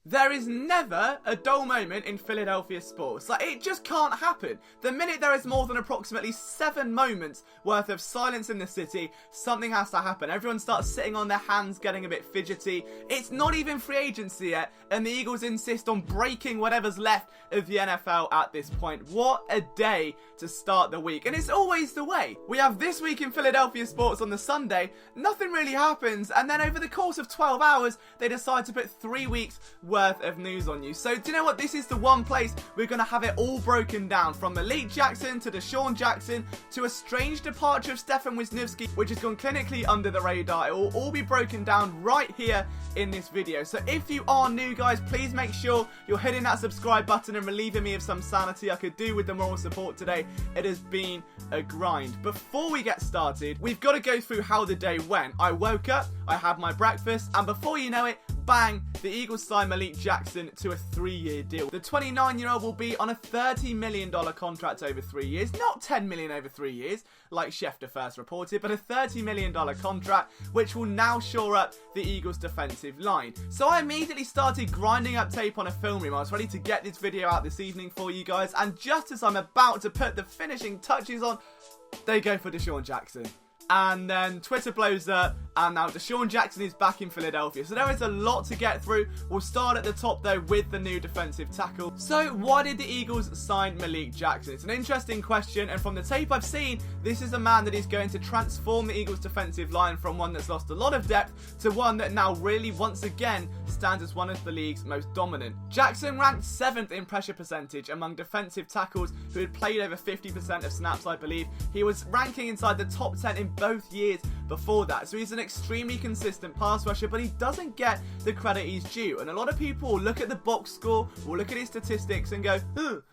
There is never a dull moment in Philadelphia sports. Like, it just can't happen. The minute there is more than approximately 7 moments worth of silence in the city, something has to happen. Everyone starts sitting on their hands, getting a bit fidgety. It's not even free agency yet, and the Eagles insist on breaking whatever's left of the NFL at this point. What a day to start the week. And it's always the way. We have This Week in Philadelphia Sports on the Sunday. Nothing really happens, and then over the course of 12 hours, they decide to put 3 weeks worth of news on you. So do you know what? This is the one place we're going to have it all broken down, from Malik Jackson to DeSean Jackson to a strange departure of Wisniewski, which has gone clinically under the radar. It will all be broken down right here in this video. So if you are new, guys, please make sure you're hitting that subscribe button and relieving me of some sanity I could do with the moral support today. It has been a grind. Before we get started, we've got to go through how the day went. I woke up, I had my breakfast, and before you know it, bang, the Eagles signed Malik Jackson to a 3-year deal. The 29-year-old will be on a $30 million contract over 3 years, not $10 million over 3 years, like Schefter first reported, but a $30 million contract, which will now shore up the Eagles' defensive line. So I immediately started grinding up tape on a film room. I was ready to get this video out this evening for you guys, and just as I'm about to put the finishing touches on, they go for DeSean Jackson. And then Twitter blows up, and now DeSean Jackson is back in Philadelphia. So there is a lot to get through. We'll start at the top, though, with the new defensive tackle. So why did the Eagles sign Malik Jackson? It's an interesting question, and from the tape I've seen, this is a man that is going to transform the Eagles' defensive line from one that's lost a lot of depth to one that now really, once again, stands as one of the league's most dominant. Jackson ranked 7th in pressure percentage among defensive tackles who had played over 50% of snaps, I believe. He was ranking inside the top 10 in both years before that. So he's an extremely consistent pass rusher, but he doesn't get the credit he's due. And a lot of people will look at the box score, will look at his statistics and go,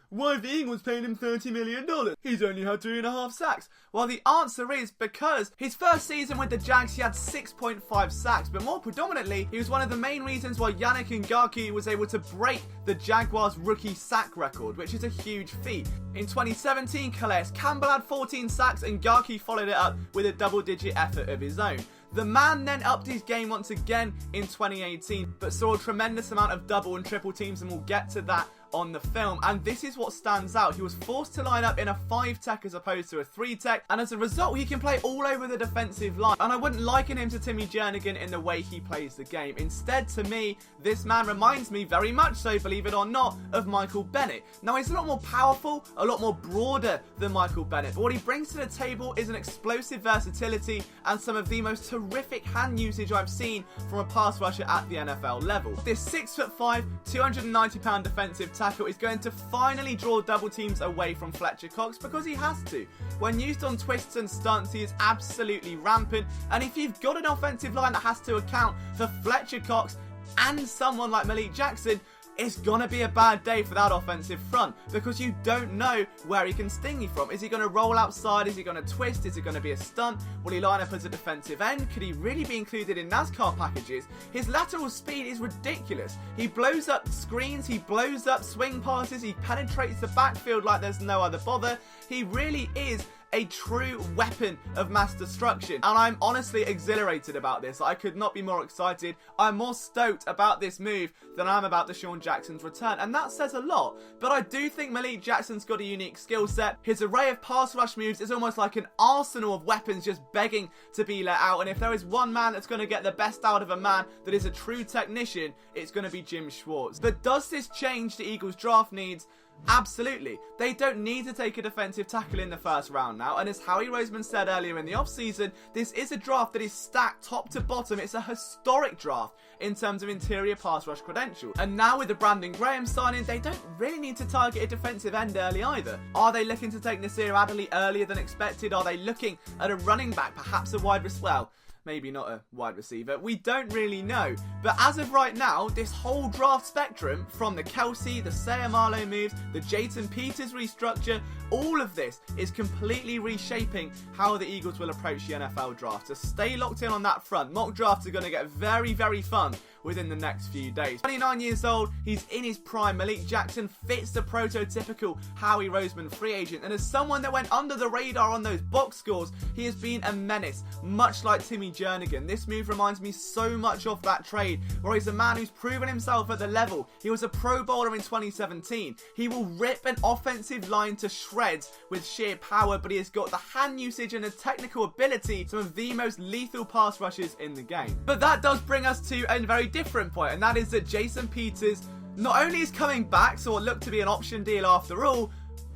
why have the Eagles paid him $30 million? He's only had 3.5 sacks. Well, the answer is because his first season with the Jags, he had 6.5 sacks. But more predominantly, he was one of the main reasons why Yannick Ngakoue was able to break the Jaguars' rookie sack record, which is a huge feat. In 2017, Calais Campbell had 14 sacks, and Ngakoue followed it up with a double-digit effort of his own. The man then upped his game once again in 2018, but saw a tremendous amount of double and triple teams, and we'll get to that on the film. And this is what stands out. He was forced to line up in a 5-tech as opposed to a 3-tech, and as a result he can play all over the defensive line. And I wouldn't liken him to Timmy Jernigan in the way he plays the game. Instead, to me, this man reminds me very much so, believe it or not, of Michael Bennett. Now, he's a lot more powerful, a lot more broader than Michael Bennett, but what he brings to the table is an explosive versatility and some of the most terrific hand usage I've seen from a pass rusher at the NFL level. This 6'5", 290-pound defensive tackle is going to finally draw double teams away from Fletcher Cox, because he has to. When used on twists and stunts, he is absolutely rampant, and if you've got an offensive line that has to account for Fletcher Cox and someone like Malik Jackson, it's gonna be a bad day for that offensive front, because you don't know where he can sting you from. Is he gonna roll outside? Is he gonna twist? Is it gonna be a stunt? Will he line up as a defensive end? Could he really be included in NASCAR packages? His lateral speed is ridiculous. He blows up screens, he blows up swing passes, he penetrates the backfield like there's no other bother. He really is a true weapon of mass destruction, and I'm honestly exhilarated about this. I could not be more excited. I'm more stoked about this move than I am about DeSean Jackson's return, and that says a lot. But I do think Malik Jackson's got a unique skill set. His array of pass rush moves is almost like an arsenal of weapons just begging to be let out, and if there is one man that's going to get the best out of a man that is a true technician, it's going to be Jim Schwartz. But does this change the Eagles' draft needs? Absolutely. They don't need to take a defensive tackle in the first round now, and as Howie Roseman said earlier in the offseason, this is a draft that is stacked top to bottom. It's a historic draft in terms of interior pass rush credential. And now with the Brandon Graham signing, they don't really need to target a defensive end early either. Are they looking to take Nasir Adderley earlier than expected? Are they looking at a running back, perhaps a wide receiver? Well, maybe not a wide receiver. We don't really know. But as of right now, this whole draft spectrum, from the Kelsey, the Sayamalo moves, the Jayton Peters restructure, all of this is completely reshaping how the Eagles will approach the NFL draft. So stay locked in on that front. Mock drafts are going to get very, very fun within the next few days. 29 years old, he's in his prime. Malik Jackson fits the prototypical Howie Roseman free agent, and as someone that went under the radar on those box scores, he has been a menace, much like Timmy Jernigan. This move reminds me so much of that trade, where he's a man who's proven himself at the level. He was a Pro Bowler in 2017. He will rip an offensive line to shreds with sheer power, but he has got the hand usage and the technical ability, some of the most lethal pass rushes in the game. But that does bring us to a very different point, and that is that Jason Peters not only is coming back, so what looked to be an option deal after all,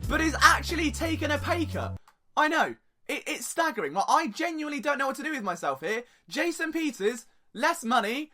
but is actually taking a pay cut. I know, it's staggering. Like, I genuinely don't know what to do with myself here. Jason Peters, less money,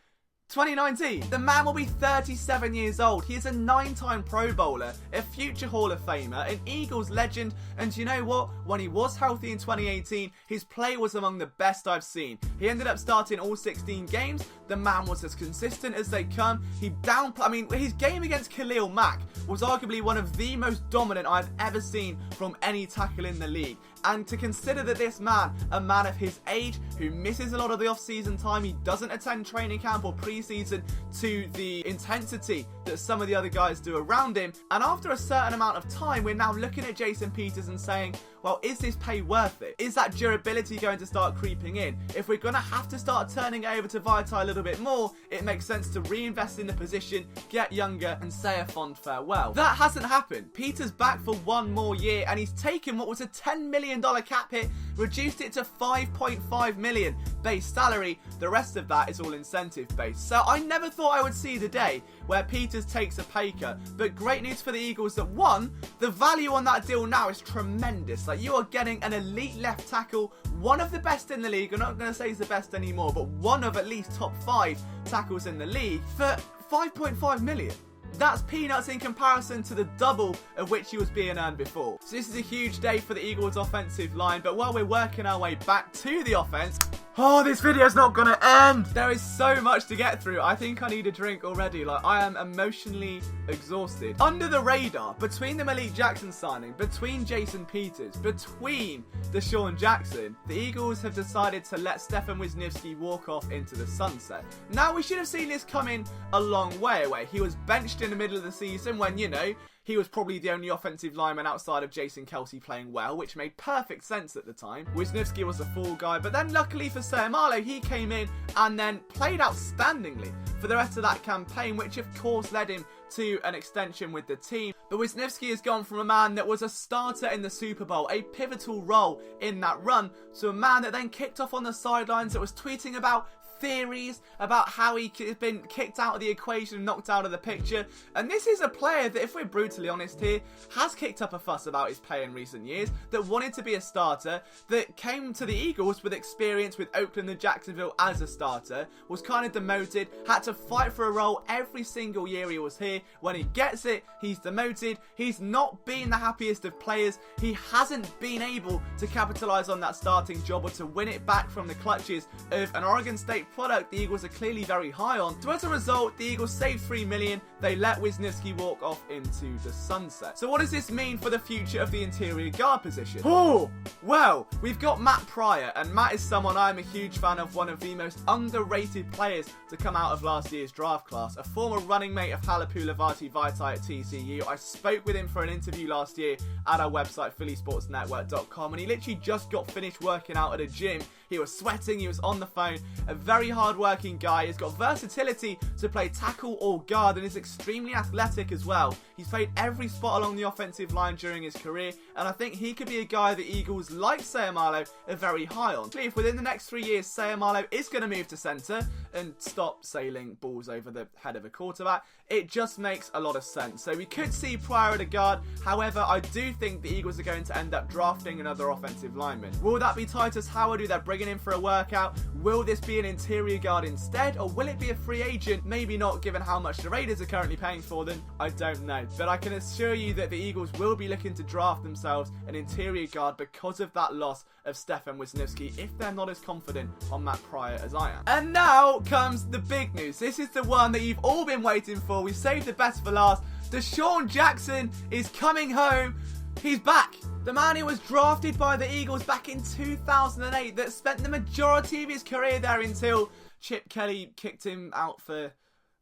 2019. The man will be 37 years old. He is a 9-time Pro Bowler, a future Hall of Famer, an Eagles legend, and you know what? When he was healthy in 2018, his play was among the best I've seen. He ended up starting all 16 games. The man was as consistent as they come. His game against Khalil Mack was arguably one of the most dominant I've ever seen from any tackle in the league. And to consider that this man, a man of his age, who misses a lot of the off-season time, he doesn't attend training camp or pre-season to the intensity that some of the other guys do around him, and after a certain amount of time, we're now looking at Jason Peters and saying, well, is this pay worth it? Is that durability going to start creeping in? If we're going to have to start turning it over to Vitae a little bit more, it makes sense to reinvest in the position, get younger, and say a fond farewell. That hasn't happened. Peters back for one more year, and he's taken what was a $10 million cap hit, reduced it to $5.5 million base salary. The rest of that is all incentive based. So I never thought I would see the day where Peters takes a pay cut, but great news for the Eagles that one, the value on that deal now is tremendous. Like, you are getting an elite left tackle, one of the best in the league. I'm not going to say he's the best anymore, but one of at least top 5 tackles in the league for $5.5 million. That's peanuts in comparison to the double of which he was being earned before. So this is a huge day for the Eagles offensive line, but while we're working our way back to the offense, oh, this video's not gonna end! There is so much to get through. I think I need a drink already. Like, I am emotionally exhausted. Under the radar, between the Malik Jackson signing, between Jason Peters, between DeSean Jackson, the Eagles have decided to let Wisniewski walk off into the sunset. Now, we should have seen this coming a long way away. He was benched in the middle of the season when, you know, he was probably the only offensive lineman outside of Jason Kelce playing well, which made perfect sense at the time. Wisniewski was a fall guy, but then luckily for Sayamalo, he came in and then played outstandingly for the rest of that campaign, which of course led him to an extension with the team. But Wisniewski has gone from a man that was a starter in the Super Bowl, a pivotal role in that run, to a man that then kicked off on the sidelines, that was tweeting about theories about how he has been kicked out of the equation and knocked out of the picture. And this is a player that, if we're brutally honest here, has kicked up a fuss about his pay in recent years, that wanted to be a starter, that came to the Eagles with experience with Oakland and Jacksonville as a starter, was kind of demoted, had to fight for a role every single year he was here. When he gets it, he's demoted. He's not been the happiest of players. He hasn't been able to capitalise on that starting job or to win it back from the clutches of an Oregon State product the Eagles are clearly very high on. So as a result, the Eagles saved $3 million. They let Wisniewski walk off into the sunset. So what does this mean for the future of the interior guard position? Oh, well, we've got Matt Pryor, and Matt is someone I'm a huge fan of, one of the most underrated players to come out of last year's draft class, a former running mate of Halapoulivaati Vaitai at TCU. I spoke with him for an interview last year at our website, phillysportsnetwork.com, and he literally just got finished working out at a gym. He was sweating, he was on the phone, a very hard-working guy. He's got versatility to play tackle or guard and is extremely athletic as well. He's played every spot along the offensive line during his career, and I think he could be a guy that Eagles, like Sayamalo, are very high on. If within the next 3 years Sayamalo is going to move to centre and stop sailing balls over the head of a quarterback, it just makes a lot of sense. So we could see Pryor at a guard. However, I do think the Eagles are going to end up drafting another offensive lineman. Will that be Titus Howard, who they're bringing in for a workout? Will this be an interior guard instead, or will it be a free agent? Maybe not, given how much the Raiders are currently paying for them. I don't know, but I can assure you that the Eagles will be looking to draft themselves an interior guard because of that loss of Wisniewski, if they're not as confident on Matt Pryor as I am. And now comes the big news. This is the one that you've all been waiting for. We saved the best for last. DeSean Jackson is coming home. He's back. The man who was drafted by the Eagles back in 2008, that spent the majority of his career there until Chip Kelly kicked him out for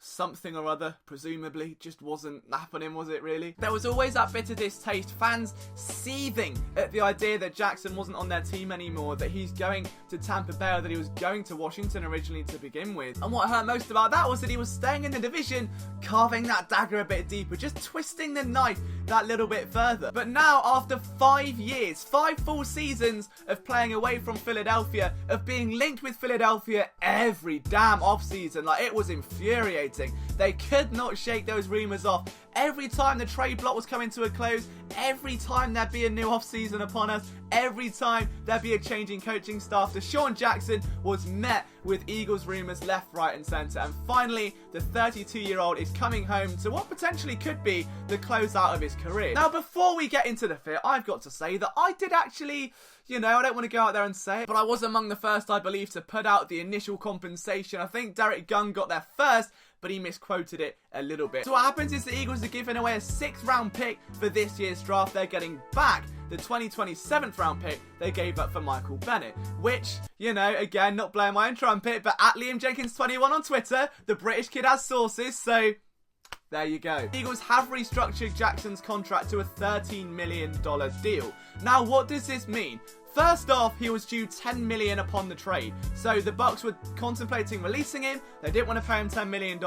something or other, presumably, just wasn't happening, was it really? There was always that bitter distaste, fans seething at the idea that Jackson wasn't on their team anymore, that he's going to Tampa Bay, or that he was going to Washington originally to begin with. And what hurt most about that was that he was staying in the division, carving that dagger a bit deeper, just twisting the knife that little bit further. But now, after 5 years, 5 full seasons of playing away from Philadelphia, of being linked with Philadelphia every damn offseason, like, it was infuriating. They could not shake those rumours off. Every time the trade block was coming to a close, every time there'd be a new offseason upon us, every time there'd be a changing coaching staff, DeSean Jackson was met with Eagles rumours left, right and centre. And finally, the 32-year-old is coming home to what potentially could be the closeout of his career. Now, before we get into the fit, I've got to say that I did actually, I don't want to go out there and say it, but I was among the first, I believe, to put out the initial compensation. I think Derek Gunn got there first, but he misquoted it a little bit. So what happens is the Eagles are giving away a 6th round pick for this year's draft. They're getting back the 2020 7th round pick they gave up for Michael Bennett, which, again, not blowing my own trumpet, but at Liam Jenkins 21 on Twitter, the British kid has sources, so there you go. The Eagles have restructured Jackson's contract to a $13 million deal. Now, what does this mean? First off, he was due $10 million upon the trade. So the Bucs were contemplating releasing him. They didn't want to pay him $10 million.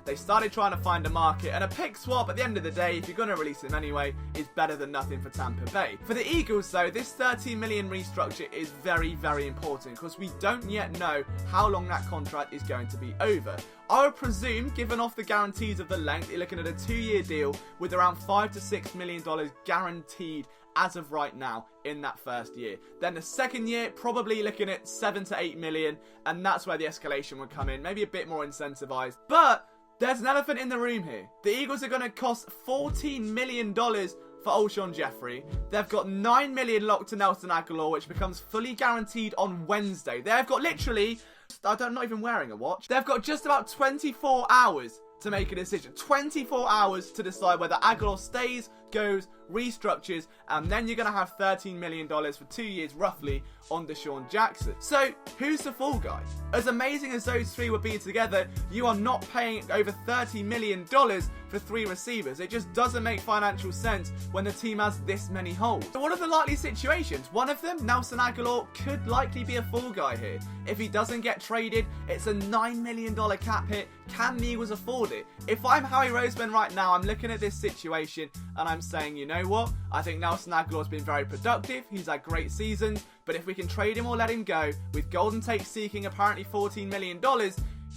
They started trying to find a market. And a pick swap, at the end of the day, if you're going to release him anyway, is better than nothing for Tampa Bay. For the Eagles, though, this $13 million restructure is very, very important because we don't yet know how long that contract is going to be over. I would presume, given off the guarantees of the length, you're looking at a 2-year deal with around $5 to $6 million guaranteed as of right now in that first year. Then the second year, probably looking at 7 to 8 million, and that's where the escalation would come in, maybe a bit more incentivized. But there's an elephant in the room here. The Eagles are going to cost $14 million for Alshon Jeffrey. They've got $9 million locked to Nelson Aguilar, which becomes fully guaranteed on Wednesday. They've got literally, I'm not even wearing a watch, they've got just about 24 hours to make a decision. 24 hours to decide whether Aguilar stays, goes, restructures, and then you're going to have $13 million for 2 years roughly on DeSean Jackson. So, who's the fall guy? As amazing as those three would be together, you are not paying over $30 million for 3 receivers. It just doesn't make financial sense when the team has this many holes. So what are the likely situations? One of them, Nelson Aguilar, could likely be a fall guy here. If he doesn't get traded, it's a $9 million cap hit. Can the Eagles afford it? If I'm Howie Roseman right now, I'm looking at this situation and I'm saying, you know what? I think Nelson Aguilar's been very productive. He's had great seasons. But if we can trade him or let him go, with Golden Tate seeking apparently $14 million,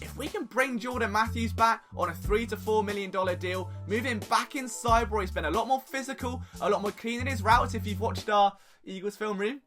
if we can bring Jordan Matthews back on a $3 to $4 million deal, move him back inside where he's been a lot more physical, a lot more clean in his routes, if you've watched our Eagles film room,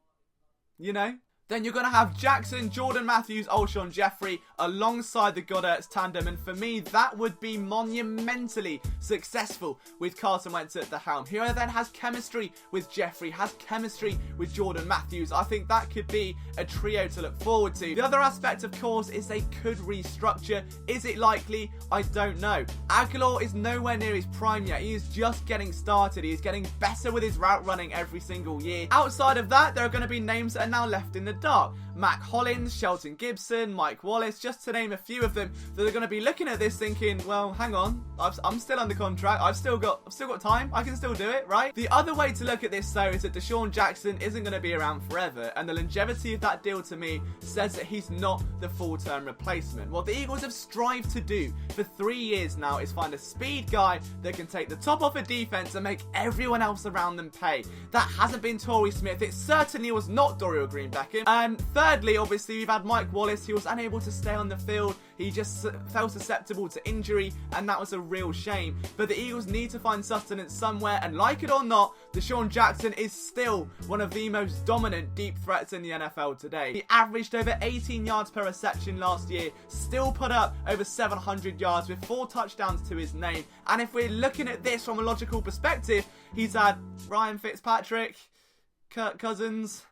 then you're going to have Jackson, Jordan Matthews, Alshon Jeffrey alongside the Goddard's tandem. And for me, that would be monumentally successful with Carson Wentz at the helm. He then has chemistry with Jeffrey, has chemistry with Jordan Matthews. I think that could be a trio to look forward to. The other aspect, of course, is they could restructure. Is it likely? I don't know. Aguilar is nowhere near his prime yet. He is just getting started. He is getting better with his route running every single year. Outside of that, there are going to be names that are now left in the dark. Mac Hollins, Shelton Gibson, Mike Wallace, just to name a few of them that are going to be looking at this thinking, well, hang on, I'm still under contract, I've still got time, I can still do it, right? The other way to look at this though is that DeSean Jackson isn't going to be around forever, and the longevity of that deal to me says that he's not the full-term replacement. What the Eagles have strived to do for 3 years now is find a speed guy that can take the top off a defense and make everyone else around them pay. That hasn't been Torrey Smith, it certainly was not Dorial Green-Beckham, and thirdly, obviously, we've had Mike Wallace. He was unable to stay on the field. He just fell susceptible to injury, and that was a real shame. But the Eagles need to find sustenance somewhere, and like it or not, DeSean Jackson is still one of the most dominant deep threats in the NFL today. He averaged over 18 yards per reception last year, still put up over 700 yards with 4 touchdowns to his name. And if we're looking at this from a logical perspective, he's had Ryan Fitzpatrick, Kirk Cousins,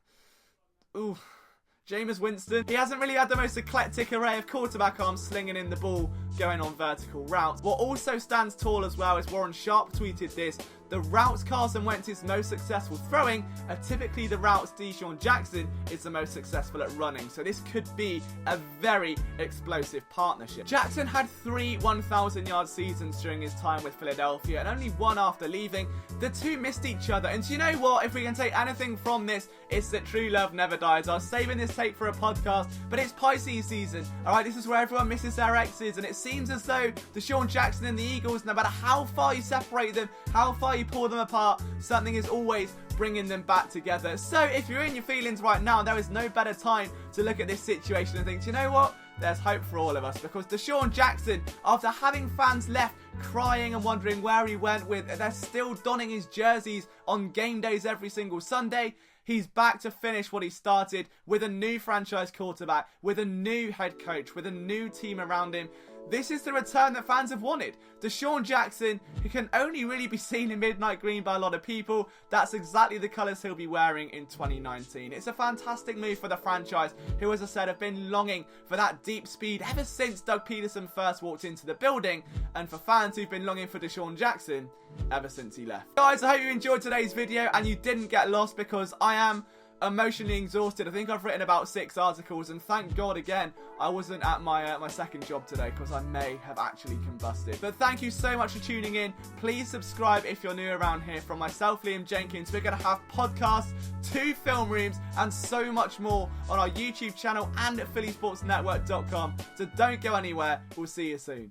Jameis Winston. He hasn't really had the most eclectic array of quarterback arms slinging in the ball, going on vertical routes. What also stands tall as well is Warren Sharp tweeted this. the routes Carson Wentz is most successful throwing are typically the routes DeSean Jackson is the most successful at running. So this could be a very explosive partnership. Jackson had 3 1,000-yard seasons during his time with Philadelphia and only one after leaving. The two missed each other, and do you know what? If we can take anything from this, it's that true love never dies. I was saving this tape for a podcast, but it's Pisces season. Alright, this is where everyone misses their exes, and it seems as though DeSean Jackson and the Eagles, no matter how far you separate them, how far you pull them apart, something is always bringing them back together. So if you're in your feelings right now, there is no better time to look at this situation and think, do you know what? There's hope for all of us, because DeSean Jackson, after having fans left crying and wondering where he went with, they're still donning his jerseys on game days every single Sunday. He's back to finish what he started with a new franchise quarterback, with a new head coach, with a new team around him. This is the return that fans have wanted. DeSean Jackson, who can only really be seen in midnight green by a lot of people, that's exactly the colours he'll be wearing in 2019. It's a fantastic move for the franchise, who, as I said, have been longing for that deep speed ever since Doug Peterson first walked into the building, and for fans who've been longing for DeSean Jackson ever since he left. Guys, I hope you enjoyed today's video and you didn't get lost, because I am emotionally exhausted. I think I've written about 6 articles, and thank God again I wasn't at my second job today, because I may have actually combusted. But thank you so much for tuning in. Please subscribe if you're new around here. From myself, Liam Jenkins, we're going to have podcasts, 2 film rooms, and so much more on our YouTube channel and at phillysportsnetwork.com. So don't go anywhere. We'll see you soon.